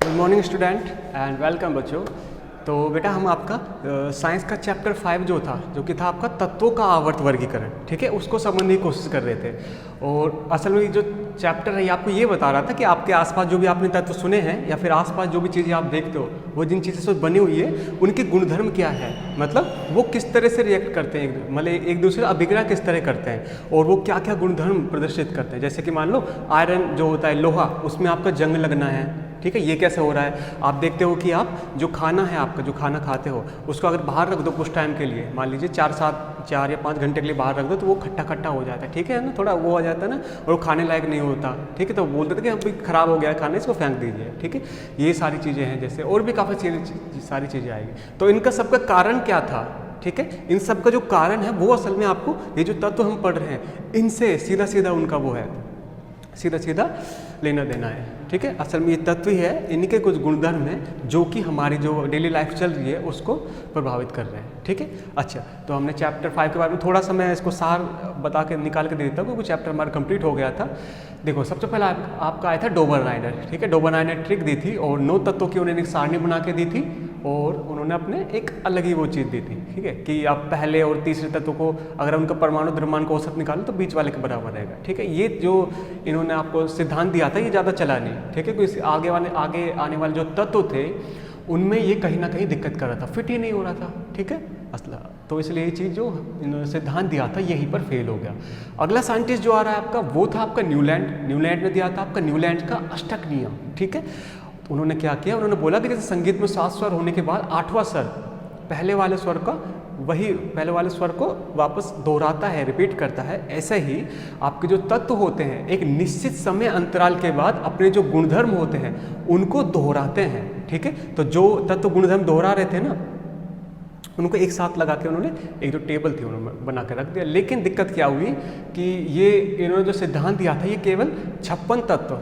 Good morning student and welcome बच्चों। तो बेटा हम आपका साइंस का चैप्टर 5 जो कि था आपका तत्वों का आवर्त वर्गीकरण, ठीक है, उसको समझने की कोशिश कर रहे थे। और असल में जो चैप्टर है ये आपको ये बता रहा था कि आपके आसपास जो भी आपने तत्व सुने हैं या फिर आसपास जो भी चीज़ें आप देखते हो वो जिन चीज़ों से बनी हुई है उनके गुणधर्म क्या है, मतलब वो किस तरह से रिएक्ट करते हैं, मतलब एक दूसरे अभिक्रिया किस तरह करते हैं और वो क्या क्या गुणधर्म प्रदर्शित करते हैं। जैसे कि मान लो आयरन जो होता है, लोहा, उसमें आपका जंग लगना है, ठीक है, ये कैसे हो रहा है। आप देखते हो कि आप जो खाना है, आपका जो खाना खाते हो उसको अगर बाहर रख दो कुछ टाइम के लिए, मान लीजिए 4 या 5 घंटे के लिए बाहर रख दो तो वो खट्टा खट्टा हो जाता है, ठीक है ना, थोड़ा वो हो जाता है ना, और वो खाने लायक नहीं होता, ठीक है। तो बोलते थे कि अभी ख़राब हो गया है खाना, इसको फेंक दीजिए, ठीक है। ये सारी चीज़ें हैं, जैसे और भी काफ़ी सारी चीज़ें आएगी। तो इनका सबका कारण क्या था, ठीक है, इन सब का जो कारण है वो असल में आपको ये जो तत्व हम पढ़ रहे हैं इनसे सीधा सीधा उनका वो है, सीधा सीधा लेना देना है, ठीक है। असल में ये तत्व ही है, इनके कुछ गुणधर्म हैं जो कि हमारी जो डेली लाइफ चल रही है उसको प्रभावित कर रहे हैं, ठीक है। अच्छा, तो हमने चैप्टर 5 के बारे में थोड़ा सा मैं इसको सार बता के निकाल के दे देता हूँ क्योंकि चैप्टर हमारा कंप्लीट हो गया था। देखो, सबसे पहले आपका आया था डोबर-नाइडर, ठीक है। डोबर-नाइडर ने ट्रिक दी थी और 9 तत्वों की उन्होंने एक सारणी बना के दी थी और उन्होंने अपने एक अलग ही वो चीज़ दी थी, ठीक है, कि आप पहले और तीसरे तत्व को अगर उनका परमाणु द्रव्यमान का औसत निकालो तो बीच वाले के बराबर रहेगा, ठीक है। ये जो इन्होंने आपको सिद्धांत दिया था ये ज़्यादा चला नहीं, ठीक है, क्योंकि आगे आने वाले जो तत्व थे उनमें ये कहीं ना कहीं दिक्कत कर रहा था, फिट ही नहीं हो रहा था, ठीक है, असला। तो इसलिए ये चीज़ जो इन्होंने सिद्धांत दिया था यहीं पर फेल हो गया। अगला साइंटिस्ट जो आ रहा है आपका वो था आपका न्यूलैंड ने दिया था आपका न्यूलैंड का अष्टक नियम, ठीक है। तो उन्होंने क्या किया, उन्होंने बोला कि जैसे संगीत में 7 स्वर होने के बाद 8वां स्वर पहले वाले स्वर को वापस दोहराता है, रिपीट करता है, ऐसे ही आपके जो तत्व होते हैं एक निश्चित समय अंतराल के बाद अपने जो गुणधर्म होते हैं उनको दोहराते हैं, ठीक है। तो जो तत्व गुणधर्म दोहरा रहे थे ना उनको एक साथ लगा के उन्होंने एक जो टेबल थी उन्होंने बना के रख दिया। लेकिन दिक्कत क्या हुई कि ये इन्होंने जो सिद्धांत दिया था ये केवल 56 तत्व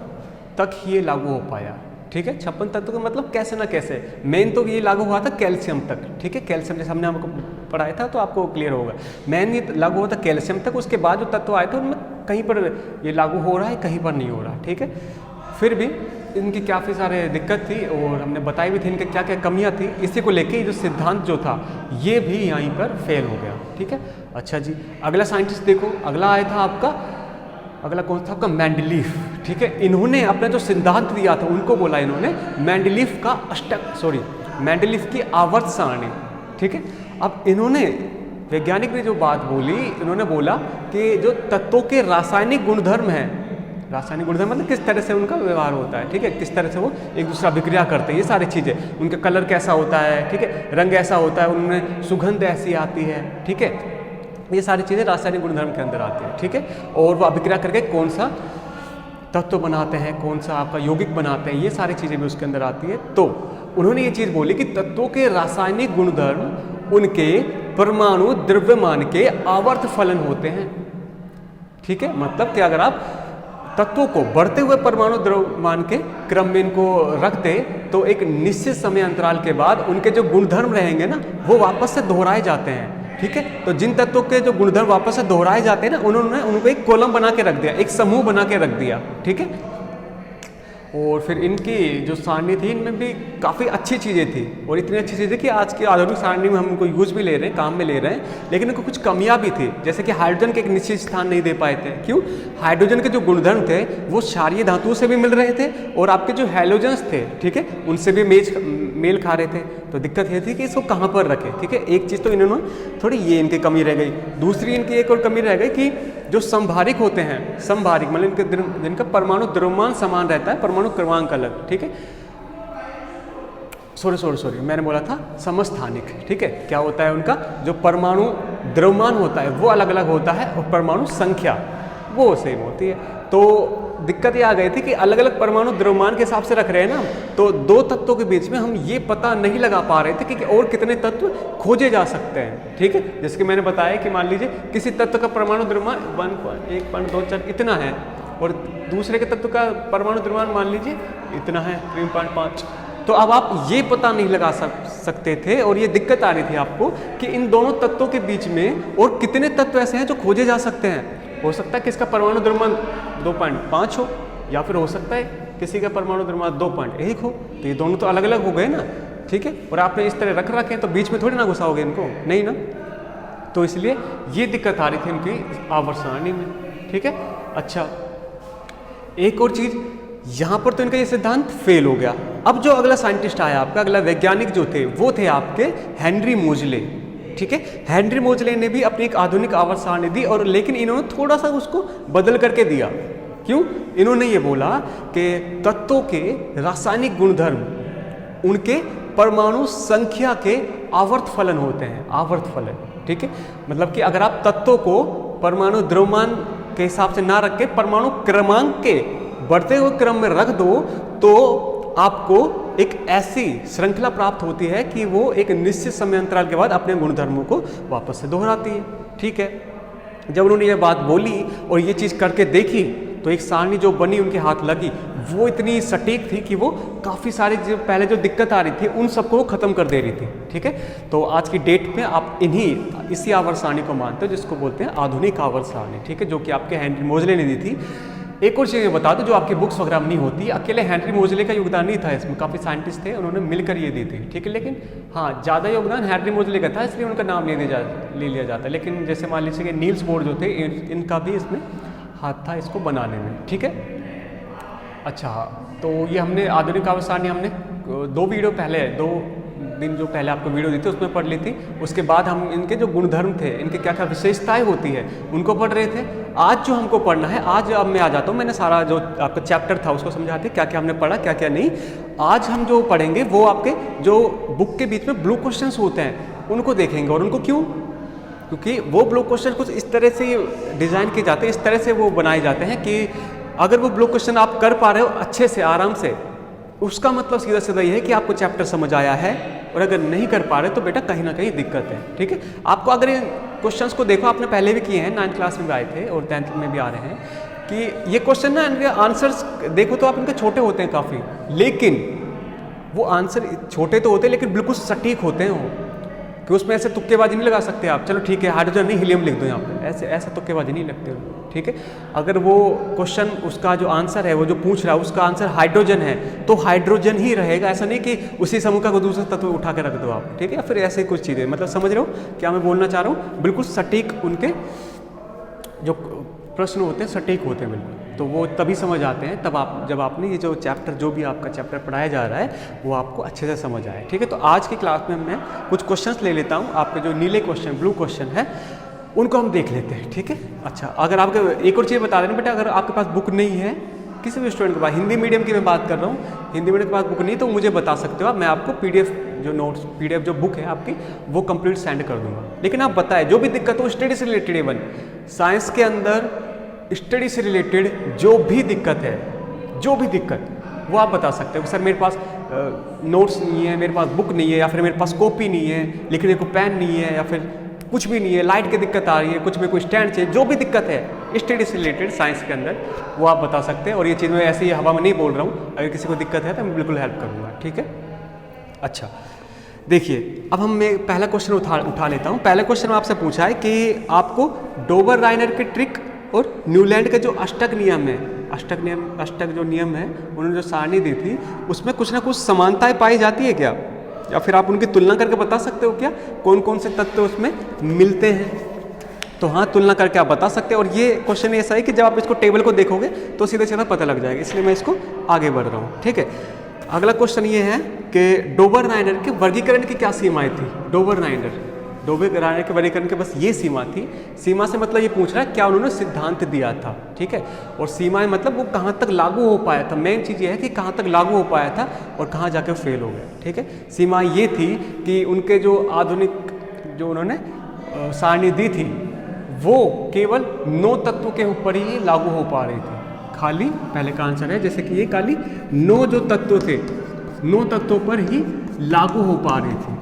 तक ही ये लागू हो पाया, ठीक है। 56 तत्व का मतलब कैसे ना कैसे, मेन तो ये लागू हुआ था कैल्शियम तक, ठीक है। कैल्शियम जैसे हमने आपको पढ़ाया था तो आपको क्लियर होगा, मेन ये लागू हुआ था कैल्शियम तक। उसके बाद जो तत्व आए थे उनमें कहीं पर ये लागू हो रहा है, कहीं पर नहीं हो रहा, ठीक है। फिर भी इनकी काफ़ी सारे दिक्कत थी और हमने बताई भी थी इनके क्या क्या कमियां थी। इसी को लेके जो सिद्धांत जो था ये भी यहीं पर फेल हो गया, ठीक है। अच्छा जी, अगला साइंटिस्ट देखो, अगला आया था आपका, अगला कौन था आपका, मेंडलीफ, ठीक है। इन्होंने अपना जो सिद्धांत दिया था उनको बोला इन्होंने मेंडलीफ की आवर्त सारणी, ठीक है। अब इन्होंने वैज्ञानिक ने जो बात बोली, इन्होंने बोला कि जो तत्वों के रासायनिक गुणधर्म हैं, रासायनिक गुणधर्म मतलब किस तरह से उनका व्यवहार होता है, ठीक है, किस तरह से वो एक दूसरा अभिक्रिया करते हैं, ये सारी चीज़ें, उनका कलर कैसा होता है, ठीक है, रंग ऐसा होता है, उनमें सुगंध ऐसी आती है, ठीक है, ये सारी चीज़ें रासायनिक गुणधर्म के अंदर आती है, ठीक है। और वो अभिक्रिया करके कौन सा तत्व बनाते हैं, कौन सा आपका यौगिक बनाते हैं, ये सारी चीज़ें भी उसके अंदर आती है। तो उन्होंने ये चीज़ बोली कि तत्वों के रासायनिक गुणधर्म उनके परमाणु द्रव्यमान के आवर्त फलन होते हैं, ठीक है। मतलब कि अगर आप तत्वों को बढ़ते हुए परमाणु द्रव्यमान के क्रम में इनको रख दे तो एक निश्चित समय अंतराल के बाद उनके जो गुणधर्म रहेंगे ना वो वापस से दोहराए जाते हैं, ठीक है। तो जिन तत्वों के जो गुणधर्म वापस से दोहराए जाते हैं ना उन्होंने उनको एक कॉलम बना के रख दिया, एक समूह बना के रख दिया, ठीक है। और फिर इनकी जो सारणी थी इनमें भी काफ़ी अच्छी चीज़ें थी और इतनी अच्छी चीज़ें कि आज की आधुनिक सारणी में हम उनको यूज़ भी ले रहे हैं, काम में ले रहे हैं, लेकिन इनको कुछ कमियां भी थी। जैसे कि हाइड्रोजन के एक निश्चित स्थान नहीं दे पाए थे, क्यों, हाइड्रोजन के जो गुणधर्म थे वो क्षारीय धातुओं से भी मिल रहे थे और आपके जो हैलोजन्स थे, ठीक है, उनसे भी मेल खा रहे थे। तो दिक्कत ये थी कि इसको कहाँ पर रखें, ठीक है। एक चीज़ तो इन्होंने थोड़ी ये इनकी कमी रह गई। दूसरी इनकी एक और कमी रह गई कि जो संभारिक होते हैं, संभारिक मतलब जिनका परमाणु द्रव्यमान समान रहता है, परमाणु क्रमांक अलग, ठीक है, सॉरी मैंने बोला था समस्थानिक, ठीक है। क्या होता है उनका जो परमाणु द्रव्यमान होता है वो अलग अलग होता है और परमाणु संख्या वो सेम होती है। तो दिक्कत ये आ गई थी कि अलग अलग परमाणु द्रव्यमान के हिसाब से रख रहे हैं ना, तो 2 तत्वों के बीच में हम ये पता नहीं लगा पा रहे थे कि और कितने तत्व खोजे जा सकते हैं, ठीक है। जैसे कि मैंने बताया कि मान लीजिए किसी तत्व का परमाणु द्रव्यमान 1.24 इतना है और दूसरे के तत्व का परमाणु द्रव्यमान मान लीजिए इतना है 3.5, तो अब आप ये पता नहीं लगा सकते थे और ये दिक्कत आ रही थी आपको कि इन दोनों तत्वों के बीच में और कितने तत्व ऐसे हैं जो खोजे जा सकते हैं। हो सकता है कि इसका परमाणु द्रव्यमान 2.5 हो या फिर हो सकता है किसी का परमाणु द्रव्यमान 2.1 हो, तो ये दोनों तो अलग अलग हो गए ना, ठीक है। और आपने इस तरह रख रखे हैं तो बीच में थोड़ी ना घुसाओगे इनको, नहीं ना। तो इसलिए ये दिक्कत आ रही थी इनकी आवर्त सारणी में, ठीक है। अच्छा, एक और चीज़, यहाँ पर तो इनका ये सिद्धांत फेल हो गया। अब जो अगला साइंटिस्ट आया आपका, अगला वैज्ञानिक जो थे वो थे आपके हेनरी मोजले, ठीक है। हेनरी मोजले ने भी अपनी एक आधुनिक आवर्त सारणी दी, और लेकिन इन्होंने थोड़ा सा उसको बदल करके दिया। क्यों? इन्होंने ये बोला कि तत्वों के रासायनिक गुणधर्म उनके परमाणु संख्या के आवर्त फलन होते हैं, आवर्त फलन, ठीक है। मतलब कि अगर आप तत्वों को परमाणु द्रव्यमान के हिसाब से ना रख के परमाणु क्रमांक के बढ़ते हुए क्रम में रख दो, तो आपको एक ऐसी श्रृंखला प्राप्त होती है कि वो एक निश्चित समय अंतराल के बाद अपने गुणधर्मों को वापस से दोहराती है, ठीक है। जब उन्होंने ये बात बोली और ये चीज़ करके देखी, तो एक सारणी जो बनी उनके हाथ लगी, वो इतनी सटीक थी कि वो काफ़ी सारी जो पहले जो दिक्कत आ रही थी उन सबको वो ख़त्म कर दे रही थी, ठीक है। तो आज की डेट में आप इसी आवर्त सारणी को मानते हो जिसको बोलते हैं आधुनिक आवर्त सारणी, ठीक है, जो कि आपके हेनरी मोजले ने दी थी। एक और चीज़ बता दो जो आपकी बुक्स वगैरह में नहीं होती, अकेले हेनरी मोजले का योगदान नहीं था इसमें, काफ़ी साइंटिस्ट थे, उन्होंने मिलकर ये दी थी, ठीक है। लेकिन हाँ, ज़्यादा योगदान हेनरी मोजले का था, इसलिए उनका नाम ले लिया जाता है। लेकिन जैसे मान लीजिए कि नील्स बोर जो थे, इनका भी इसमें हाथ था इसको बनाने में, ठीक है। अच्छा, तो ये हमने आधुनिक आवर्त सारणी हमने 2 दिन जो पहले आपको वीडियो दी थी उसमें पढ़ ली थी। उसके बाद हम इनके जो गुणधर्म थे, इनके क्या क्या विशेषताएं होती है, उनको पढ़ रहे थे। आज जो हमको पढ़ना है, आज अब मैं आ जाता हूँ, मैंने सारा जो आपका चैप्टर था उसको समझाते क्या क्या हमने पढ़ा, क्या क्या नहीं। आज हम जो पढ़ेंगे वो आपके जो बुक के बीच में ब्लू क्वेश्चंस होते हैं उनको देखेंगे। और उनको क्यों? क्योंकि वो ब्लू क्वेश्चन कुछ इस तरह से डिज़ाइन किए जाते हैं, इस तरह से वो बनाए जाते हैं कि अगर वो ब्लू क्वेश्चन आप कर पा रहे हो अच्छे से, आराम से, उसका मतलब सीधा सीधा ये है कि आपको चैप्टर समझ आया है। और अगर नहीं कर पा रहे तो बेटा कहीं ना कहीं दिक्कत है, ठीक है। आपको अगर इन क्वेश्चंस को देखो, आपने पहले भी किए हैं, 9th क्लास में भी आए थे और 10th में भी आ रहे हैं, कि ये क्वेश्चन ना, इनके आंसर्स देखो तो आप इनके छोटे होते हैं काफ़ी, लेकिन वो आंसर छोटे तो होते हैं लेकिन बिल्कुल सटीक होते हैं वो, कि उसमें ऐसे तुक्केबाजी नहीं लगा सकते आप, चलो ठीक है हाइड्रोजन नहीं हीलियम लिख दो यहाँ पे, ऐसे तुक्केबाजी नहीं लगते, ठीक है। अगर वो क्वेश्चन उसका जो आंसर है, वो जो पूछ रहा है उसका आंसर हाइड्रोजन है, तो हाइड्रोजन ही रहेगा, ऐसा नहीं कि उसी समूह का कोई दूसरा तत्व उठा के रख दो आप, ठीक है। या फिर ऐसे कुछ चीज़ें, मतलब समझ रहे हो क्या मैं बोलना चाह रहा हूँ। बिल्कुल सटीक उनके जो प्रश्न होते हैं सटीक होते हैं बिल्कुल, तो वो तभी समझ आते हैं जब आपने ये जो चैप्टर, जो भी आपका चैप्टर पढ़ाया जा रहा है वो आपको अच्छे से समझ आए, ठीक है। तो आज की क्लास में मैं कुछ क्वेश्चंस ले लेता हूँ, आपके जो नीले क्वेश्चन, ब्लू क्वेश्चन है, उनको हम देख लेते हैं, ठीक है। अच्छा, अगर आपके एक और चीज़ बता देना बेटा, अगर आपके पास बुक नहीं है, किसी भी स्टूडेंट के पास, हिंदी मीडियम की मैं बात कर रहा हूँ, हिंदी मीडियम के पास बुक नहीं तो मुझे बता सकते हो आप, मैं आपको PDF जो नोट्स, PDF जो बुक है आपकी, वो कंप्लीट सेंड कर दूंगा। लेकिन आप बताएं जो भी दिक्कत हो, स्टडी से रिलेटेड, इवन साइंस के अंदर स्टडी से रिलेटेड जो भी दिक्कत है, जो भी दिक्कत, वो आप बता सकते हो। सर मेरे पास नोट्स नहीं है, मेरे पास बुक नहीं है, या फिर मेरे पास कॉपी नहीं है, लिखने को पेन नहीं है, या फिर कुछ भी नहीं है, लाइट की दिक्कत आ रही है, कुछ में कोई स्टैंड चाहिए, जो भी दिक्कत है स्टडी से रिलेटेड साइंस के अंदर, वो आप बता सकते हैं। और ये चीज़ मैं ऐसे ही हवा में नहीं बोल रहा हूँ, अगर किसी को दिक्कत है तो मैं बिल्कुल हेल्प करूँगा, ठीक है। अच्छा, देखिए अब मैं पहला क्वेश्चन उठा लेता हूँ। पहला क्वेश्चन में आपसे पूछा है कि आपको डोबर राइनर के ट्रिक और न्यूलैंड का जो अष्टक नियम है, अष्टक जो नियम है, उन्होंने जो सारणी दी थी उसमें कुछ ना कुछ समानताएं पाई जाती है क्या, या फिर आप उनकी तुलना करके बता सकते हो क्या कौन कौन से तत्व उसमें मिलते हैं? तो हाँ, तुलना करके आप बता सकते हैं। और ये क्वेश्चन ऐसा है कि जब आप इसको टेबल को देखोगे तो सीधा सीधा पता लग जाएगा, इसलिए मैं इसको आगे बढ़ रहा हूँ, ठीक है। अगला क्वेश्चन ये है कि डोबर राइनर के वर्गीकरण की क्या सीमाएं थी? डोबर राइनर के वर्गीकरण के बस ये सीमा थी। सीमा से मतलब ये पूछ रहा है क्या उन्होंने सिद्धांत दिया था, ठीक है। और सीमाएं मतलब वो कहाँ तक लागू हो पाया था, मेन चीज़ ये है कि कहाँ तक लागू हो पाया था और कहाँ जाके फेल हो गया, ठीक है। सीमा ये थी कि उनके जो आधुनिक जो उन्होंने सारणी दी थी वो केवल 9 तत्वों के ऊपर ही लागू हो पा रही थी, खाली पहले का आंसर है, जैसे कि ये खाली 9 जो तत्व थे, 9 तत्वों पर ही लागू हो पा रही थी।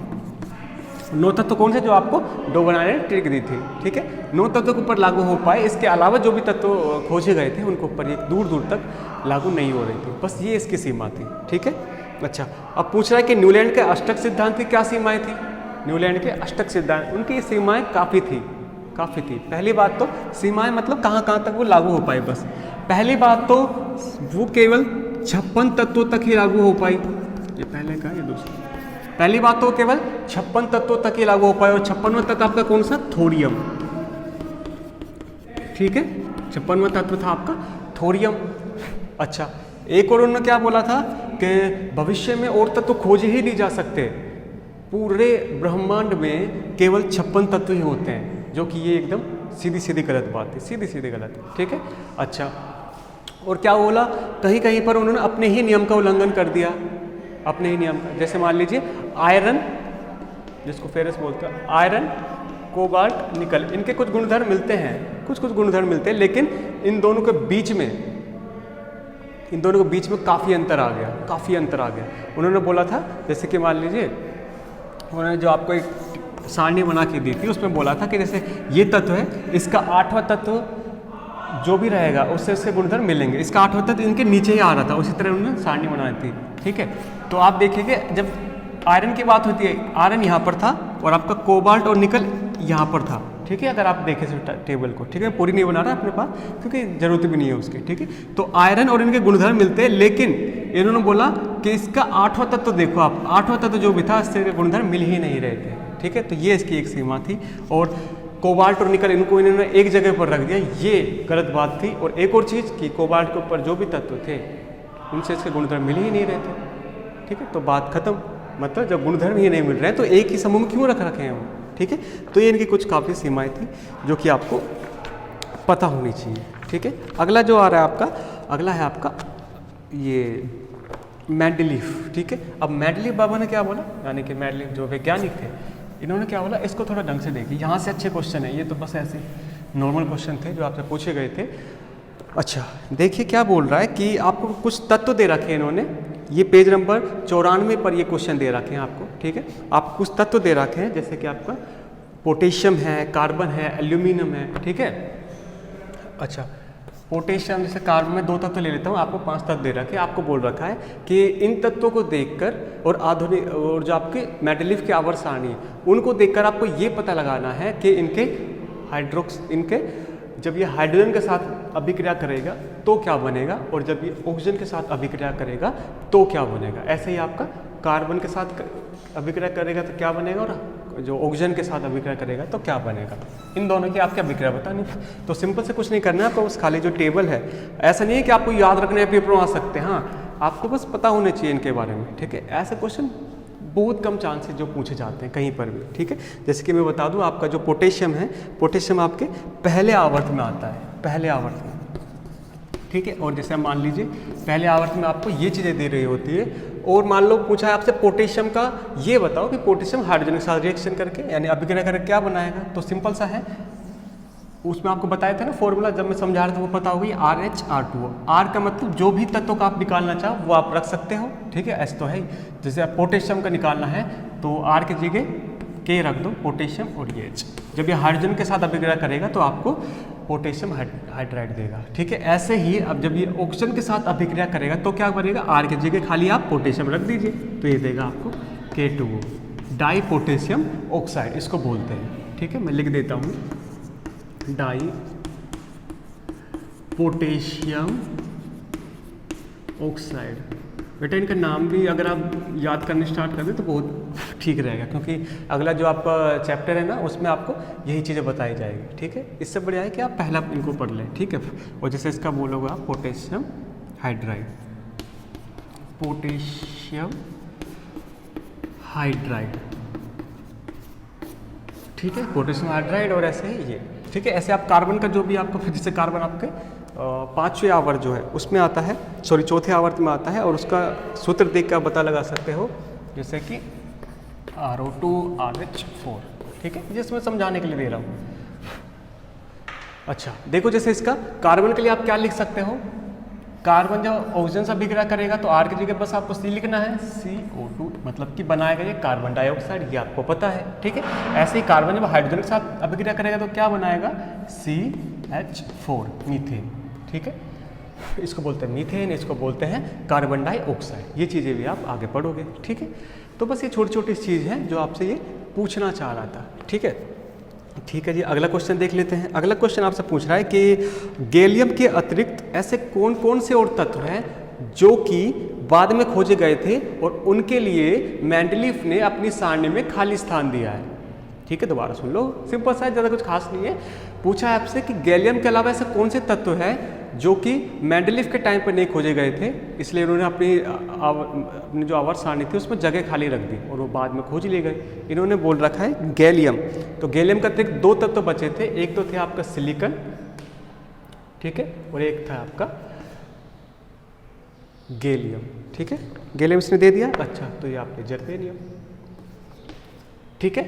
9 तत्व कौन से जो आपको डोबर राइनर ने ट्रिक दी थी, ठीक है। 9 तत्वों के ऊपर लागू हो पाए, इसके अलावा जो भी तत्व खोजे गए थे उनके ऊपर एक दूर दूर तक लागू नहीं हो रही थी, बस ये इसकी सीमा थी, ठीक है। अच्छा, अब पूछ रहा है कि न्यूलैंड के अष्टक सिद्धांत की क्या सीमाएं थी? न्यूलैंड के अष्टक सिद्धांत, उनकी सीमाएं काफ़ी थी। पहली बात तो सीमाएं मतलब कहाँ कहाँ तक वो लागू हो पाए, बस पहली बात तो वो केवल 56 तत्वों तक ही लागू हो पाई। ये पहले का, ये दूसरा। पहली बात तो केवल 56 तत्वों तक ही लागू हो पाए, और 56वां तत्व आपका कौन सा? थोरियम। ठीक है, 56वां तत्व था आपका थोरियम। अच्छा, एक और उन्होंने क्या बोला था कि भविष्य में और तत्व खोजे ही नहीं जा सकते, पूरे ब्रह्मांड में केवल 56 तत्व ही होते हैं, जो कि ये एकदम सीधी सीधी गलत बात है, सीधी सीधी गलत है। ठीक है। अच्छा, और क्या बोला, कहीं कहीं पर उन्होंने अपने ही नियम का उल्लंघन कर दिया, अपने ही नियम का। जैसे मान लीजिए आयरन, जिसको फेरस बोलते हैं, आयरन, कोबाल्ट, निकल, इनके कुछ गुणधर्म मिलते हैं, कुछ गुणधर्म मिलते हैं, लेकिन इन दोनों के बीच में काफ़ी अंतर आ गया, काफ़ी अंतर आ गया। उन्होंने बोला था, जैसे कि मान लीजिए उन्होंने जो आपको एक सारणी बना के दी थी, उसमें बोला था कि जैसे ये तत्व है, इसका 8वां तत्व जो भी रहेगा उससे उसके गुणधर्म मिलेंगे, इसका 8वां तत्व इनके नीचे ही आ रहा था, उसी तरह उन्होंने सारणी बनाई थी। ठीक है, तो आप देखेंगे जब आयरन की बात होती है, आयरन यहाँ पर था और आपका कोबाल्ट और निकल यहाँ पर था। ठीक है, अगर आप देखें टेबल को, ठीक है, पूरी नहीं बना रहा अपने पास क्योंकि जरूरत भी नहीं है उसकी। ठीक है, तो आयरन और इनके गुणधर्म मिलते हैं, लेकिन इन्होंने बोला कि इसका 8वां तत्व देखो आप, 8वां तत्व जो भी था इससे गुणधर्म मिल ही नहीं रहे थे। ठीक है, तो ये इसकी एक सीमा थी। और कोबाल्ट और निकल इनको इन्होंने एक जगह पर रख दिया, ये गलत बात थी। और एक और चीज़ कि कोबाल्ट के ऊपर जो भी तत्व थे उनसे इसके गुणधर्म मिल ही नहीं रहे थे। ठीक है, तो बात खत्म, मतलब जब गुणधर्म ही नहीं मिल रहे हैं तो एक ही समूह में क्यों रख रखे हैं वो। ठीक है, तो ये इनकी कुछ काफ़ी सीमाएं थी जो कि आपको पता होनी चाहिए। ठीक है, अगला जो आ रहा है आपका, अगला है आपका ये मेंडलीफ। ठीक है, अब मेंडलीफ बाबा ने क्या बोला, यानी कि मेंडलीफ जो वैज्ञानिक थे, इन्होंने क्या बोला, इसको थोड़ा ढंग से देखिए, यहाँ से अच्छे क्वेश्चन है, ये तो बस ऐसे नॉर्मल क्वेश्चन थे जो आपसे पूछे गए थे। अच्छा, देखिए क्या बोल रहा है कि आपको कुछ तत्व दे रखे हैं इन्होंने, ये पेज नंबर 94 पर ये क्वेश्चन दे रखे हैं आपको। ठीक है, आप कुछ तत्व दे रखे हैं, जैसे कि आपका पोटेशियम है, कार्बन है, एल्यूमिनियम है। ठीक है, अच्छा, पोटेशियम, जैसे कार्बन में 2 तत्व ले लेता हूँ, आपको 5 तत्व दे रखे हैं, आपको बोल रखा है कि इन तत्वों को देखकर और आधुनिक और जो आपके मेंडलीफ की आवर्त सारणी है उनको देखकर आपको ये पता लगाना है कि इनके जब ये हाइड्रोजन के साथ अभिक्रिया करेगा तो क्या बनेगा, और जब ये ऑक्सीजन के साथ अभिक्रिया करेगा तो क्या बनेगा। ऐसे ही आपका कार्बन के साथ अभिक्रिया करेगा तो क्या बनेगा, और जो ऑक्सीजन के साथ अभिक्रिया करेगा तो क्या बनेगा। इन दोनों की आपकी अभिक्रिया बतानी। तो सिंपल से कुछ नहीं करना है आपको, बस खाली जो टेबल है, ऐसा नहीं है कि आपको याद रखने हैं, पेपर में आ सकते हैं, हाँ आपको बस पता होने चाहिए इनके बारे में। ठीक है, ऐसे क्वेश्चन बहुत कम चांसेस जो पूछे जाते हैं कहीं पर भी। ठीक है, जैसे कि मैं बता दूं, आपका जो पोटेशियम है, पोटेशियम आपके पहले आवर्त में आता है, पहले आवर्त में। ठीक है, और जैसे मान लीजिए पहले आवर्त में आपको ये चीज़ें दे रही होती है, और मान लो पूछा है आपसे पोटेशियम का, ये बताओ कि पोटेशियम हाइड्रोजन के साथ रिएक्शन करके यानी अभिक्रिया करके क्या बनाएगा। तो सिंपल सा है, उसमें आपको बताया था ना फॉर्मूला, जब मैं समझा रहा था वो पता होगी, RH2O। R का मतलब जो भी तत्वों का आप निकालना चाहो वो आप रख सकते हो। ठीक है, S तो है, जैसे आप पोटेशियम का निकालना है तो R की जगह K रख दो, पोटेशियम, और ये H। जब ये हाइड्रोजन के साथ अभिक्रिया करेगा तो आपको पोटेशियम हाइड्राइड देगा। ठीक है, ऐसे ही अब जब ये ऑक्सीजन के साथ अभिक्रिया करेगा तो क्या बनेगा, R की जगह खाली आप पोटेशियम रख दीजिए तो ये देगा आपको K2O, डाई पोटेशियम ऑक्साइड इसको बोलते हैं। ठीक है, मैं लिख देता हूँ, डाई पोटेशियम ऑक्साइड। बेटा इनका नाम भी अगर आप याद करने स्टार्ट कर दें तो बहुत ठीक रहेगा, क्योंकि अगला जो आपका चैप्टर है ना उसमें आपको यही चीज़ें बताई जाएगी। ठीक है, इससे बढ़िया है कि आप पहला इनको पढ़ लें। ठीक है, और जैसे इसका बोलोगे आप पोटेशियम हाइड्राइड, पोटेशियम हाइड्राइड। ठीक है, पोटेशियम हाइड्राइड, और ऐसे ही ये। ठीक है, ऐसे आप कार्बन का जो भी आपको, फिर जैसे कार्बन आपके 5वें आवर्त जो है उसमें आता है, सॉरी 4थे आवर्त में आता है, और उसका सूत्र देख कर आप पता लगा सकते हो, जैसे कि RO2RH4। ठीक है, जिसमें समझाने के लिए दे रहा हूँ। अच्छा देखो, जैसे इसका कार्बन के लिए आप क्या लिख सकते हो, कार्बन जब ऑक्सीजन से अभिक्रिया करेगा तो R की जगह बस आपको C लिखना है, CO2, मतलब कि बनाएगा ये कार्बन डाइऑक्साइड, ये आपको पता है। ठीक है, ऐसे ही कार्बन जब हाइड्रोजन के साथ अभिक्रिया करेगा तो क्या बनाएगा, CH4, मीथेन। ठीक है, इसको बोलते हैं मीथेन, इसको बोलते हैं कार्बन डाइऑक्साइड। ये चीज़ें भी आप आगे पढ़ोगे। ठीक है, तो बस ये छोटी छोटी चीज़ हैं जो आपसे ये पूछना चाह रहा था। ठीक है, ठीक है जी, अगला क्वेश्चन देख लेते हैं। अगला क्वेश्चन आपसे पूछ रहा है कि गैलियम के अतिरिक्त ऐसे कौन कौन से और तत्व हैं जो कि बाद में खोजे गए थे और उनके लिए मेंडलीफ ने अपनी सारणी में खाली स्थान दिया है। ठीक है, दोबारा सुन लो, सिंपल सा है, ज़्यादा कुछ खास नहीं है। पूछा है आपसे कि गैलियम के अलावा ऐसे कौन से तत्व हैं जो कि मेंडलीफ के टाइम पर नहीं खोजे गए थे, इसलिए उन्होंने अपनी जो आवर्त सारणी थी उसमें जगह खाली रख दी और वो बाद में खोज लिए गए। इन्होंने बोल रखा है गैलियम। तो गैलियम का अतिरिक्त दो तत्व बचे थे, एक तो थे आपका सिलिकॉन, ठीक है, और एक था आपका गैलियम। ठीक है, गैलियम इसने दे दिया। अच्छा, तो ये आपके जर्मेनियम। ठीक है,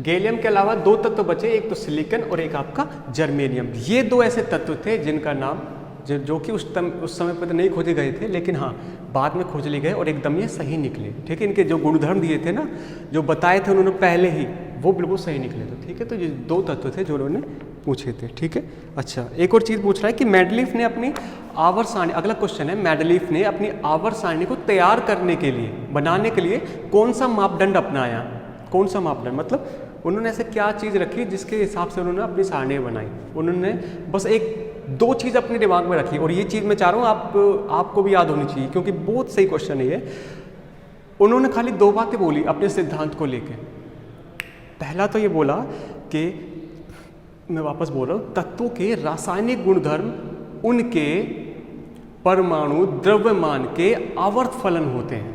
गैलियम के अलावा दो तत्व बचे, एक तो सिलिकॉन और एक आपका जर्मेनियम। ये दो ऐसे तत्व थे जिनका नाम जो कि उस समय पर तो नहीं खोजे गए थे, लेकिन हाँ बाद में खोज लिए गए और एकदम ये सही निकले। ठीक है, इनके जो गुणधर्म दिए थे ना, जो बताए थे उन्होंने पहले ही, वो बिल्कुल सही निकले थे। ठीक है, तो ये दो तत्व थे जो उन्होंने पूछे थे। ठीक है, अच्छा एक और चीज़ पूछ रहा है कि मेंडलीफ ने अपनी आवर्त सारणी, अगला क्वेश्चन है, मेंडलीफ ने अपनी आवर्त सारणी को तैयार करने के लिए, बनाने के लिए कौन सा मापदंड अपनाया? कौन सा मापदंड मतलब उन्होंने ऐसे क्या चीज़ रखी जिसके हिसाब से उन्होंने अपनी सारणी बनाई? उन्होंने बस दो चीज़ अपने दिमाग में रखी, और ये चीज़ मैं चाह रहा हूँ आपको भी याद होनी चाहिए क्योंकि बहुत सही क्वेश्चन है ये। उन्होंने खाली दो बातें बोली अपने सिद्धांत को लेके। पहला तो ये बोला कि, मैं वापस बोल रहा हूँ, तत्वों के रासायनिक गुणधर्म उनके परमाणु द्रव्यमान के आवर्त फलन होते हैं।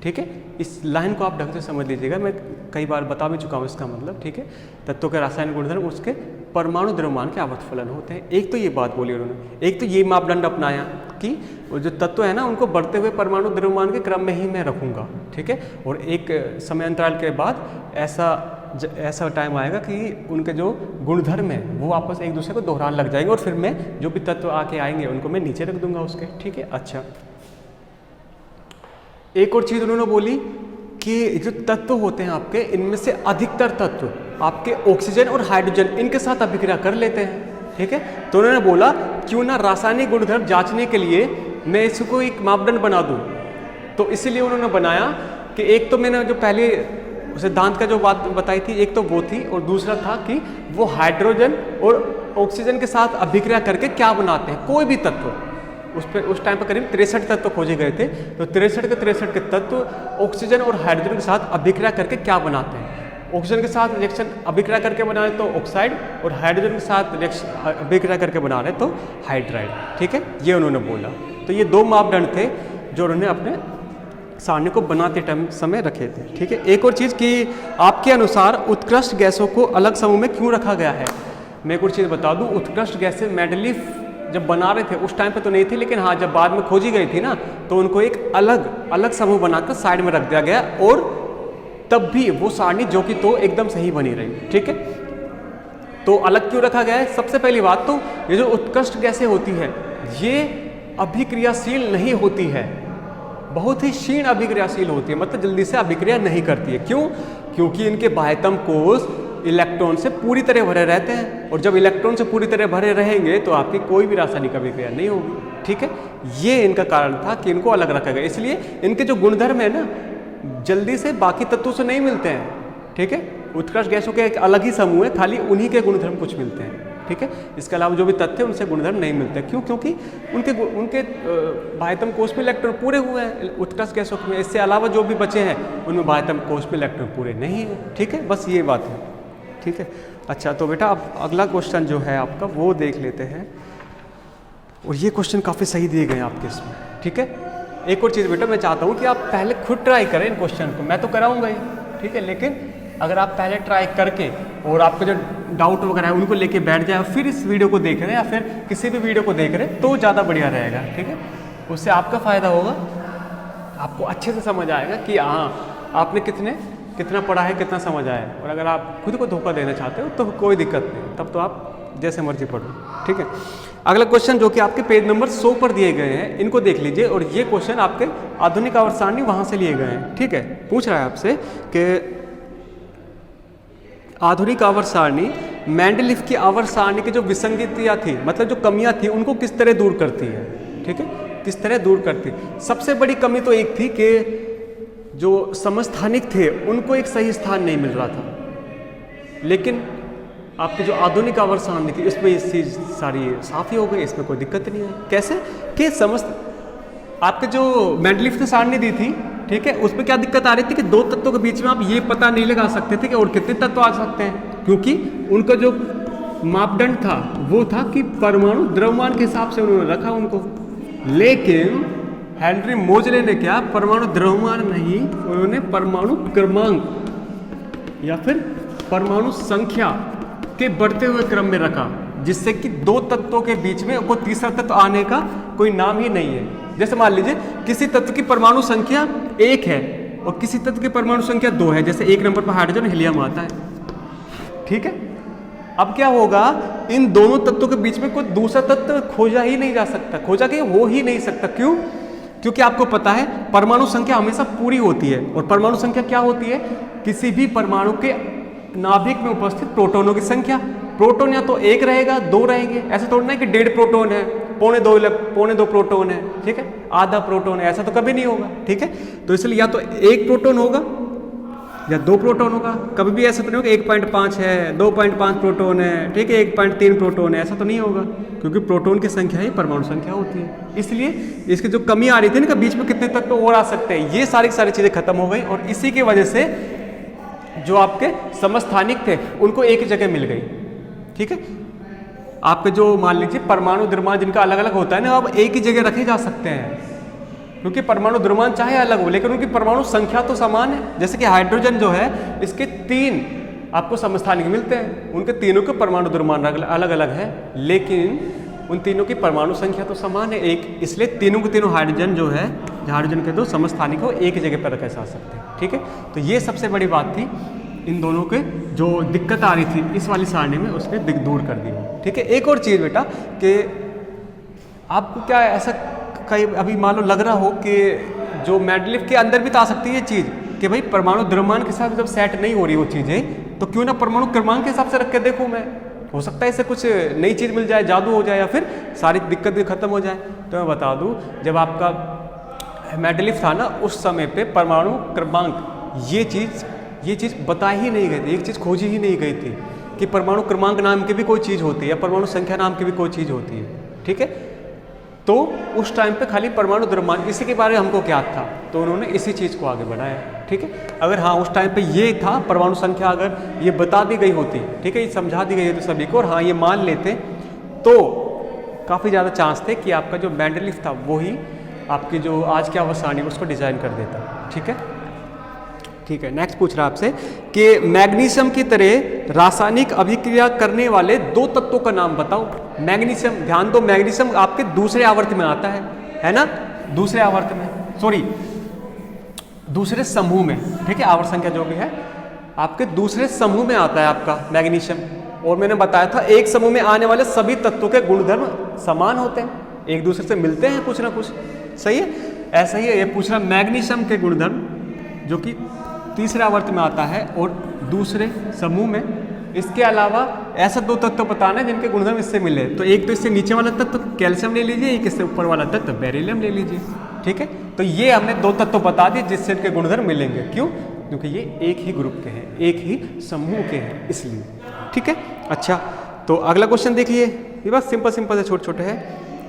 ठीक है, इस लाइन को आप ढंग से समझ लीजिएगा, मैं कई बार बता भी चुका हूँ इसका मतलब। ठीक है, तत्वों के रासायनिक गुणधर्म उसके परमाणु द्रव्यमान के आवर्त फलन होते हैं। एक तो ये बात बोली उन्होंने। एक तो ये मापदंड अपनाया कि वो जो तत्व है ना, उनको बढ़ते हुए परमाणु द्रव्यमान के क्रम में ही मैं रखूँगा। ठीक है, और एक समय अंतराल के बाद ऐसा टाइम आएगा कि उनके जो गुणधर्म है वो आपस एक दूसरे को दोहरान लग जाएंगे और फिर मैं जो भी तत्व आके आएंगे उनको मैं नीचे रख दूंगा उसके। ठीक है, अच्छा एक और चीज़ उन्होंने बोली कि जो तत्व होते हैं आपके, इनमें से अधिकतर तत्व आपके ऑक्सीजन और हाइड्रोजन इनके साथ अभिक्रिया कर लेते हैं। ठीक है, तो उन्होंने बोला क्यों ना रासायनिक गुणधर्म जांचने के लिए मैं इसको एक मापदंड बना दूं। तो इसीलिए उन्होंने बनाया कि एक तो मैंने जो पहले सिद्धांत का जो बात बताई थी, एक तो वो थी, और दूसरा था कि वो हाइड्रोजन और ऑक्सीजन के साथ अभिक्रिया करके क्या बनाते हैं, कोई भी तत्व। उस टाइम पर करीब 63 तत्व खोजे गए थे, तो 63 के तत्व ऑक्सीजन और हाइड्रोजन के साथ अभिक्रिया करके क्या बनाते हैं। ऑक्सीजन के साथ रिएक्शन अभिक्रिया करके बना रहे तो ऑक्साइड, और हाइड्रोजन के साथ रिएक्शन अभिक्रिया करके बना रहे तो हाइड्राइड। ठीक है, ये उन्होंने बोला। तो ये दो मापदंड थे जो उन्होंने अपने सारणी को बनाते टाइम समय रखे थे। ठीक है, एक और चीज़ कि आपके अनुसार उत्कृष्ट गैसों को अलग समूह में क्यों रखा गया है? मैं एक और चीज़ बता दूं, उत्कृष्ट गैसें मेंडलीफ जब बना रहे थे उस टाइम पे तो नहीं थी, लेकिन हाँ जब बाद में खोजी गई थी ना, तो उनको एक अलग समूह बनाकर साइड में रख दिया गया, और तब भी वो सारणी जो कि तो एकदम सही बनी रही। ठीक है, तो अलग क्यों रखा गया है? सबसे पहली बात तो ये जो उत्कृष्ट गैसें होती है ये अभिक्रियाशील नहीं होती है, बहुत ही क्षीण अभिक्रियाशील होती है, मतलब जल्दी से अभिक्रिया नहीं करती है। क्यों? क्योंकि इनके बाह्यतम कोश इलेक्ट्रॉन से पूरी तरह भरे रहते हैं, और जब इलेक्ट्रॉन से पूरी तरह भरे रहेंगे तो आपकी कोई भी रासायनिक अभिक्रिया नहीं होगी। ठीक है, ये इनका कारण था कि इनको अलग रखा गया, इसलिए इनके जो गुणधर्म है ना जल्दी से बाकी तत्वों से नहीं मिलते हैं। ठीक है, उत्कृष्ट गैसों के एक अलग ही समूह है, खाली उन्हीं के गुणधर्म कुछ मिलते हैं। ठीक है, इसके अलावा जो भी तथ्य है उनसे गुणधर्म नहीं मिलते। क्यों? क्योंकि उनके बाह्यतम कोश में इलेक्ट्रॉन पूरे हुए हैं उत्कृष्ट गैसों में, इससे अलावा जो भी बचे हैं उनमें बाह्यतम कोश में इलेक्ट्रॉन पूरे नहीं है। ठीक है, बस ये बात है। ठीक है, अच्छा तो बेटा अब अगला क्वेश्चन जो है आपका वो देख लेते हैं, और ये क्वेश्चन काफ़ी सही दिए गए हैं आपके इसमें। ठीक है, एक और चीज़ बेटा मैं चाहता हूँ कि आप पहले खुद ट्राई करें इन क्वेश्चन को, मैं तो कराऊंगा ही। ठीक है, लेकिन अगर आप पहले ट्राई करके और आपके जो डाउट वगैरह है उनको लेके बैठ जाए, फिर इस वीडियो को देख रहे हैं या फिर किसी भी वीडियो को देख रहे हैं, तो ज़्यादा बढ़िया रहेगा। ठीक है, उससे आपका फ़ायदा होगा, आपको अच्छे से समझ आएगा कि हाँ आपने कितना पढ़ा है, कितना समझ आया है। और अगर आप खुद को धोखा देना चाहते हो तो कोई दिक्कत नहीं, तब तो आप जैसे मर्जी पढ़ो। ठीक है, अगला क्वेश्चन जो कि आपके पेज नंबर 100 पर दिए गए हैं, इनको देख लीजिए, और ये क्वेश्चन आपके आधुनिक आवर्त सारणी वहाँ से लिए गए हैं। ठीक है, पूछ रहा है आपसे कि आधुनिक आवर्त सारणी मेंडलीफ की आवर्त सारणी की जो विसंगतियाँ थी, मतलब जो कमियाँ थी, उनको किस तरह दूर करती है। ठीक है, किस तरह दूर करती। सबसे बड़ी कमी तो एक थी कि जो समस्थानिक थे उनको एक सही स्थान नहीं मिल रहा था, लेकिन आपकी जो आधुनिक आवर्त सारणी थी उसमें ये चीज़ सारी साफ ही हो गई, इसमें कोई दिक्कत नहीं है। कैसे कि समस्त आपके जो मेंडलीफ ने सारणी दी थी, ठीक है, उसमें क्या दिक्कत आ रही थी कि दो तत्वों के बीच में आप ये पता नहीं लगा सकते थे कि और कितने तत्व आ सकते हैं, क्योंकि उनका जो मापदंड था वो था कि परमाणु द्रव्यमान के हिसाब से उन्होंने रखा उनको। लेकिन हेनरी मोजले ने क्या, परमाणु द्रव्यमान नहीं, उन्होंने परमाणु क्रमांक या फिर परमाणु संख्या के बढ़ते हुए क्रम में रखा, जिससे कि दो तत्वों के बीच में कोई तीसरा तत्व आने का कोई नाम ही नहीं है। जैसे मान लीजिए किसी तत्व की परमाणु संख्या 1 है और किसी तत्व की परमाणु संख्या 2 है, जैसे 1 नंबर पर हाइड्रोजन हीलियम आता है, ठीक है। अब क्या होगा, इन दोनों तत्वों के बीच में कोई दूसरा तत्व खोजा ही नहीं जा सकता, खोजा कि हो ही नहीं सकता। क्यों? क्योंकि आपको पता है परमाणु संख्या हमेशा पूरी होती है, और परमाणु संख्या क्या होती है, किसी भी परमाणु के नाभिक में उपस्थित प्रोटॉनों की संख्या। प्रोटॉन या तो 1 रहेगा, 2 रहेंगे, ऐसा थोड़ा ना कि 1.5 प्रोटॉन है, पौने दो प्रोटॉन है, ठीक है, आधा प्रोटॉन है, ऐसा तो कभी नहीं होगा, ठीक है। तो इसलिए या तो 1 प्रोटॉन होगा या 2 प्रोटॉन होगा, कभी भी ऐसा तो नहीं होगा 1.5 है, 2.5 प्रोटॉन है, ठीक है, 1.3 प्रोटॉन है, ऐसा तो नहीं होगा, क्योंकि प्रोटॉन की संख्या ही परमाणु संख्या होती है। इसलिए इसकी जो कमी आ रही थी ना कि बीच में कितने तत्व और आ सकते हैं, ये सारी चीज़ें खत्म हो गई, और इसी की वजह से जो आपके समस्थानिक थे उनको एक जगह मिल गई, ठीक है। आपके जो मान लीजिए परमाणु द्रव्यमान जिनका अलग अलग होता है ना, अब एक ही जगह रखे जा सकते हैं, क्योंकि परमाणु द्रव्यमान चाहे अलग हो लेकिन उनकी परमाणु संख्या तो समान है। जैसे कि हाइड्रोजन जो है, इसके 3 आपको समस्थानिक मिलते हैं, उनके तीनों के परमाणु द्रव्यमान अलग अलग है, लेकिन उन तीनों की परमाणु संख्या तो समान है 1, इसलिए तीनों के तीनों हाइड्रोजन जो है, हाइड्रोजन के 2 समस्थानिक हो एक जगह पर रखे जा सकते हैं, ठीक है। तो ये सबसे बड़ी बात थी, इन दोनों के जो दिक्कत आ रही थी इस वाली सारणी में, उसने दूर कर दी, ठीक है। एक और चीज़ बेटा कि आपको क्या ऐसा कहीं अभी मान लो लग रहा हो कि जो मेंडलीफ के अंदर भी तो आ सकती है ये चीज़ कि भाई परमाणु द्रव्यमान के साथ जब सेट नहीं हो रही वो चीज़ें, तो क्यों ना परमाणु क्रमांक के हिसाब से रख के देखूँ मैं, हो सकता है इससे कुछ नई चीज़ मिल जाए, जादू हो जाए, या फिर सारी दिक्कत भी खत्म हो जाए। तो मैं बता दूँ, जब आपका मेंडलीफ था ना, उस समय पे परमाणु क्रमांक ये चीज़ बताई ही नहीं गई थी, एक चीज़ खोजी ही नहीं गई थी कि परमाणु क्रमांक नाम की भी कोई चीज़ होती है या परमाणु संख्या नाम की भी कोई चीज़ होती है, ठीक है। तो उस टाइम पे खाली परमाणु द्रव्यमान इसी के बारे में हमको क्या था, तो उन्होंने इसी चीज़ को आगे बढ़ाया, ठीक है। अगर हाँ उस टाइम पे ये था परमाणु संख्या, अगर ये बता दी गई होती, ठीक है, ये समझा दी गई होती सभी को, और हाँ ये मान लेते, तो काफ़ी ज़्यादा चांस थे कि आपका जो मेंडलीफ था वही आपकी जो आज की आवर्त सारणी उसको डिज़ाइन कर देता, ठीक है। ठीक है, नेक्स्ट पूछ रहा है आपसे कि मैग्नीशियम की तरह रासायनिक अभिक्रिया करने वाले 2 तत्वों का नाम बताओ। मैग्नीशियम, ध्यान दो, मैग्नीशियम आपके दूसरे आवर्त में आता है ना, दूसरे आवर्त में, सॉरी दूसरे समूह में, ठीक है, आवर्त संख्या जो भी है आपके दूसरे समूह में आता है आपका मैग्नीशियम। और मैंने बताया था एक समूह में आने वाले सभी तत्वों के गुणधर्म समान होते हैं, एक दूसरे से मिलते हैं कुछ ना कुछ, सही है। ऐसा ही है ये पूछ रहा मैग्नीशियम के गुणधर्म जो कि तीसरे आवर्त में आता है और दूसरे समूह में। इसके अलावा ऐसा 2 तत्व बताना है जिनके गुणधर्म इससे मिले, तो एक तो इससे नीचे वाला तत्व कैल्शियम ले लीजिए, एक इससे ऊपर वाला तत्व बेरिलियम ले लीजिए, ठीक है। तो ये हमने 2 तत्व बता दिए जिससे इनके गुणधर्म मिलेंगे, क्यों? क्योंकि ये एक ही ग्रुप के हैं, एक ही समूह के हैं, इसलिए, ठीक है। अच्छा, तो अगला क्वेश्चन देखिए, ये बस सिंपल से छोटे हैं।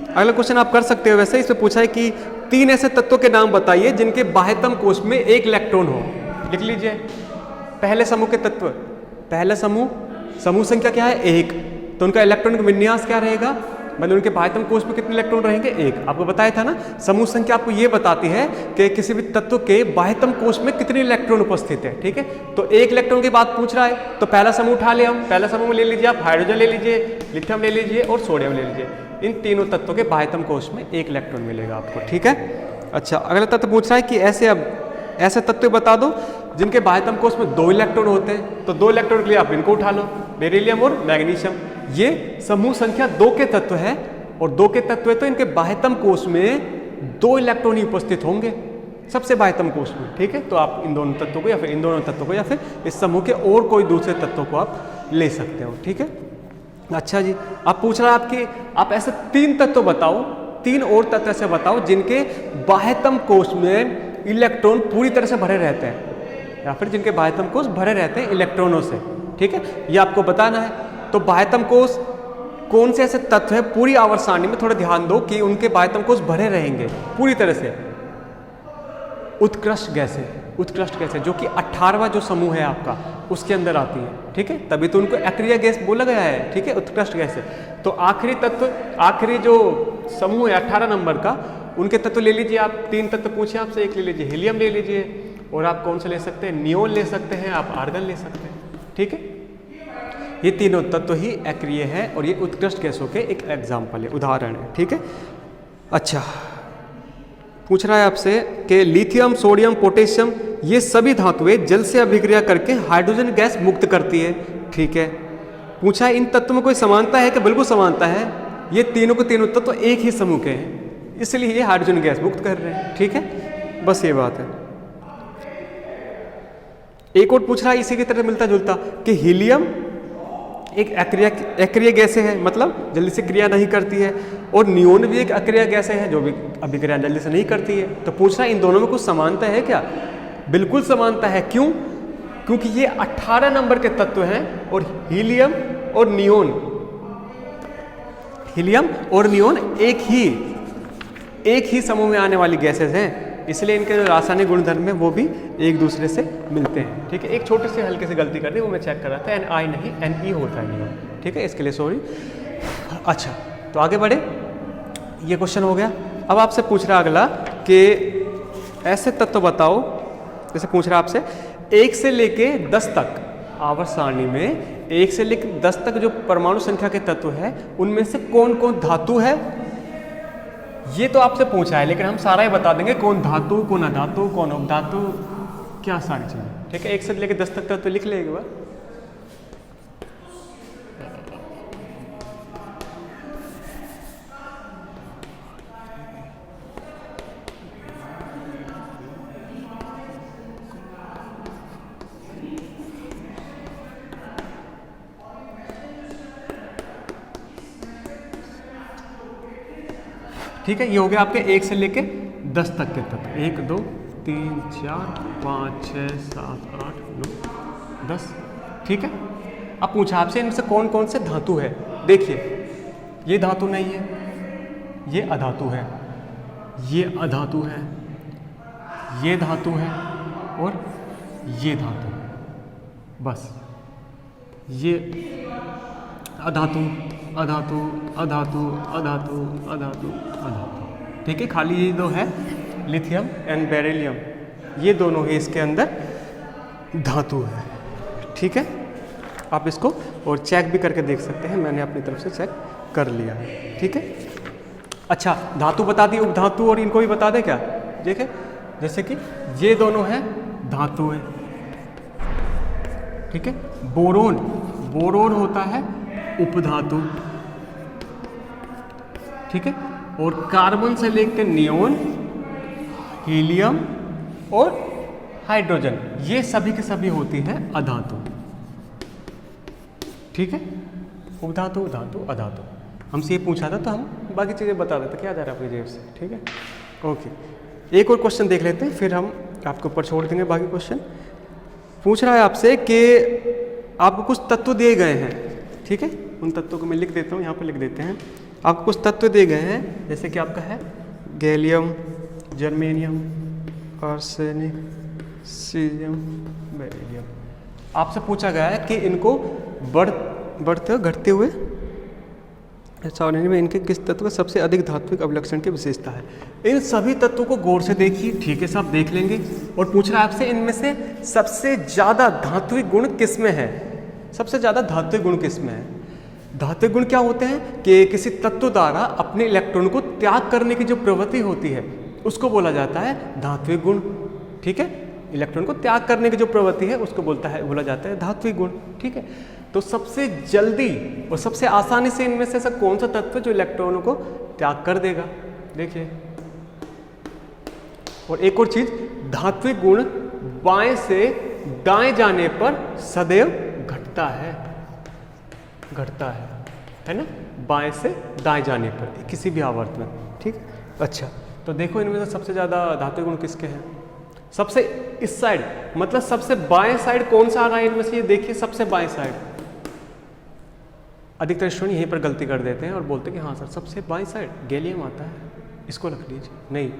अगला क्वेश्चन आप कर सकते हो, वैसे इसमें पूछा है कि 3 ऐसे तत्वों के नाम बताइए जिनके बाह्यतम कोश में 1 इलेक्ट्रॉन हो। लिख लीजिए पहले समूह के तत्व, पहला समूह संख्या क्या है 1, तो उनका इलेक्ट्रॉन का विन्यास क्या रहेगा, मतलब उनके बाह्यतम कोश में कितने इलेक्ट्रॉन रहेंगे 1। आपको बताया था ना, समूह संख्या आपको ये बताती है कि किसी भी तत्व के बाह्यतम कोश में कितने इलेक्ट्रॉन उपस्थित है, ठीक है। तो 1 इलेक्ट्रॉन की बात पूछ रहा है, तो पहला समूह उठा ले हम, पहला समूह में ले लीजिए आप हाइड्रोजन ले लीजिए, लिथियम ले लीजिए और सोडियम ले लीजिए। इन तीनों तत्वों के बाह्यतम कोश में 1 इलेक्ट्रॉन मिलेगा आपको, ठीक है। अच्छा, अगला तत्व पूछ रहा है कि ऐसे तत्व बता दो जिनके बाह्यतम कोश में 2 इलेक्ट्रॉन होते हैं, तो 2 इलेक्ट्रॉन के लिए आप इनको उठा लो, बेरिलियम और मैग्नीशियम। ये समूह संख्या 2 के तत्व है और 2 के तत्व है, तो इनके बाह्यतम कोश में 2 इलेक्ट्रॉन ही उपस्थित होंगे सबसे बाह्यतम कोश में, ठीक है। तो आप इन दोनों तत्वों को या फिर इन दोनों तत्वों को या फिर इस समूह के और कोई दूसरे तत्वों को आप ले सकते हो, ठीक है। अच्छा जी, आप पूछ रहा है आपकी आप ऐसे 3 तत्व बताओ, 3 और तत्व ऐसे बताओ जिनके बाह्यतम कोश में इलेक्ट्रॉन पूरी तरह से भरे रहते हैं, या फिर जिनके बाह्यतम कोश भरे रहते हैं इलेक्ट्रॉनों से, ठीक है। ये आपको बताना है। तो बाह्यतम कोष कौन से ऐसे तत्व है पूरी आवर्त सारणी में, थोड़ा ध्यान दो कि उनके बाह्यतम कोष भरे रहेंगे पूरी तरह से। उत्कृष्ट गैसें जो कि 18वां जो समूह है आपका उसके अंदर आती है, ठीक है, तभी तो उनको एक्रिया गैस बोला गया है, ठीक है, उत्कृष्ट गैसें। तो आखिरी तत्व, आखिरी जो समूह है 18 नंबर का, उनके तत्व ले लीजिए आप। 3 तत्व पूछे आपसे, एक ले लीजिए हीलियम ले लीजिए, और आप कौन सा ले सकते हैं, नियोन ले सकते हैं, आप आर्गन ले सकते हैं, ठीक है। ये तीनों तत्व ही अक्रिय हैं और ये उत्कृष्ट गैसों के एक एग्जाम्पल है, उदाहरण है, ठीक है। अच्छा, पूछ रहा है आपसे कि लिथियम, सोडियम, पोटेशियम ये सभी धातुएं जल से अभिक्रिया करके हाइड्रोजन गैस मुक्त करती है, ठीक है। पूछा है इन तत्वों में कोई समानता है कि बिल्कुल समानता है, ये तीनों के तीनों तत्व एक ही समूह के हैं, इसलिए ये हाइड्रोजन गैस मुक्त कर रहे हैं, ठीक है, बस ये बात है। एक और पूछ रहा है इसी की तरह मिलता जुलता कि हीलियम एक अक्रिय गैस है, मतलब जल्दी से क्रिया नहीं करती है, और नियोन भी एक अक्रिय गैस है जो भी अभिक्रिया जल्दी से नहीं करती है। तो पूछना इन दोनों में कुछ समानता है क्या? बिल्कुल समानता है। क्यों? क्योंकि ये 18 नंबर के तत्व हैं और हीलियम और नियोन एक ही समूह में आने वाली गैसेस हैं, इसलिए इनके जो रासायनिक गुणधर्म है वो भी एक दूसरे से मिलते हैं, ठीक है। एक छोटे से हल्के से गलती कर दी, वो मैं चेक कर रहा था, NI नहीं NE होता है नियोन, ठीक है, इसके लिए सॉरी। अच्छा, तो आगे बढ़े, ये क्वेश्चन हो गया। अब आपसे पूछ रहा अगला कि ऐसे तत्व बताओ, जैसे पूछ रहा आपसे 1 से लेके 10 तक आवर्त सारणी में 1 से लेकर 10 तक जो परमाणु संख्या के तत्व है उनमें से कौन कौन धातु है, ये तो आपसे पूछा है, लेकिन हम सारा ही बता देंगे, कौन धातु, कौन अधातु, कौन उपधातु, क्या सारी चीजें, ठीक है। 1 से लेकर 10 तक तो लिख ले एक बार। ठीक है, ये हो गया आपके 1 से लेके 10 तक के तत्व, 1 2 3 4 5 6 7 8 9 10, ठीक है। अब पूछा आपसे इनमें से कौन कौन से धातु है। देखिए, ये धातु नहीं है, ये अधातु है, ये अधातु है, ये धातु है और ये धातु, बस ये अधातु अधातु अधातु अधातु अधातु अधातु, ठीक है। खाली ये दो है लिथियम एंड बेरिलियम, ये दोनों ही इसके अंदर धातु है, ठीक है। आप इसको और चेक भी करके देख सकते हैं, मैंने अपनी तरफ से चेक कर लिया है, ठीक है। अच्छा, धातु बता दी, उपधातु और इनको भी बता दे क्या, देखें, जैसे कि ये दोनों हैं धातु है, ठीक है। बोरोन होता है उपधातु, ठीक है। और कार्बन से लेकर नियोन, हीलियम और हाइड्रोजन, ये सभी के सभी होती हैं अधातु, ठीक है। उपधातु, धातु, अधातु, हमसे ये पूछा था तो हम बाकी चीज़ें बता देते, क्या जा रहा है आपकी जेब से, ठीक है। ओके, एक और क्वेश्चन देख लेते हैं, फिर हम आपके ऊपर छोड़ देंगे बाकी क्वेश्चन। पूछ रहा है आपसे कि आपको कुछ तत्व दिए गए हैं, ठीक है, उन तत्वों को मैं लिख देता हूँ, यहाँ पर लिख देते हैं। आपको कुछ तत्व दिए गए हैं, जैसे कि आपका है gallium, germanium, arsenic, caesium, beryllium. आपसे पूछा गया है कि इनको बढ़ते और घटते हुए सारणी में इनके किस तत्व का सबसे अधिक धात्विक अभिलक्षण की विशेषता है। इन सभी तत्वों को गौर से देखिए, ठीक है, सब देख लेंगे। और पूछ रहा है आपसे इनमें से सबसे ज़्यादा धात्विक गुण किस में है, सबसे ज़्यादा धात्विक गुण किस में है। धात्विक गुण क्या होते हैं कि किसी तत्व द्वारा अपने इलेक्ट्रॉन को त्याग करने की जो प्रवृत्ति होती है उसको बोला जाता है धात्विक गुण, ठीक है। इलेक्ट्रॉन को त्याग करने की जो प्रवृत्ति है उसको बोला जाता है धात्विक गुण, ठीक है। तो सबसे जल्दी और सबसे आसानी से इनमें से ऐसा कौन सा तत्व जो इलेक्ट्रॉनों को त्याग कर देगा, देखिए। और एक और चीज, धात्विक गुण बाएं से दाएं जाने पर सदैव घटता है ना, बाएं से दाएं जाने पर किसी भी आवर्त में, ठीक। अच्छा, तो देखो इनमें से सबसे ज़्यादा धात्विक गुण किसके हैं, सबसे इस साइड, मतलब सबसे बाएं साइड कौन सा आ रहा है इनमें से, ये देखिए, सबसे बाएं साइड अधिकतर स्टूडेंट यहीं पर गलती कर देते हैं और बोलते हैं कि हाँ सर सबसे बाईं साइड गैलियम आता है, इसको रख लीजिए। नहीं,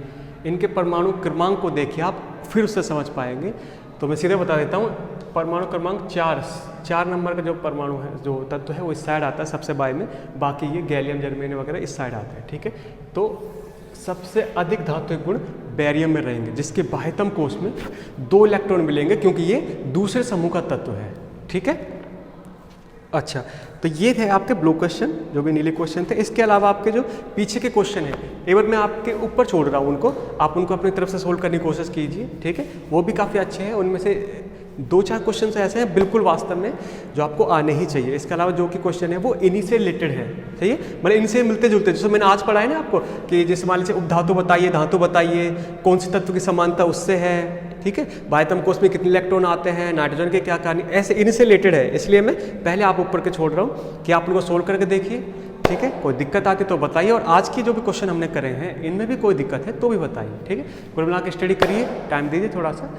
इनके परमाणु क्रमांक को देखिए आप, फिर उससे समझ पाएंगे। तो मैं सीधे बता देता हूँ, परमाणु क्रमांक 4 नंबर का जो परमाणु है, जो तत्व है वो इस साइड आता है सबसे बाएं में, बाकी ये गैलियम जर्मेनियम वगैरह इस साइड आते हैं, ठीक है। तो सबसे अधिक धात्विक गुण बेरियम में रहेंगे, जिसके बाह्यतम कोश में 2 इलेक्ट्रॉन मिलेंगे, क्योंकि ये दूसरे समूह का तत्व है, ठीक है। अच्छा, तो ये थे आपके ब्लू क्वेश्चन, जो भी नीले क्वेश्चन थे। इसके अलावा आपके जो पीछे के क्वेश्चन हैं, एक बार मैं आपके ऊपर छोड़ रहा हूँ उनको, आप उनको अपनी तरफ से सोल्व करने की कोशिश कीजिए, ठीक है। वो भी काफ़ी अच्छे हैं, उनमें से 2-4 क्वेश्चन ऐसे हैं बिल्कुल वास्तव में जो आपको आने ही चाहिए। इसके अलावा जो कि क्वेश्चन है वो इन्हीं से रिलेटेड है, सही है, मतलब इनसे मिलते जुलते, जैसे मैंने आज पढ़ा है ना आपको कि जैसे मान लीजिए उपधातु बताइए, धातु बताइए, कौन सी तत्व की समानता उससे है, ठीक है, बाह्यतम कोश में कितने इलेक्ट्रॉन आते हैं, नाइट्रोजन के क्या कहानी, ऐसे इनसे रिलेटेड है। इसलिए मैं पहले आप ऊपर के छोड़ रहा हूँ कि आप उनको सोल्व करके देखिए, ठीक है। कोई दिक्कत आती तो बताइए, और आज की जो भी क्वेश्चन हमने करे हैं इनमें भी कोई दिक्कत है तो भी बताइए, ठीक है। कुल मिला के स्टडी करिए, टाइम दीजिए थोड़ा सा,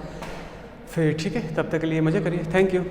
फिर ठीक है। तब तक के लिए मज़े करिए, थैंक यू।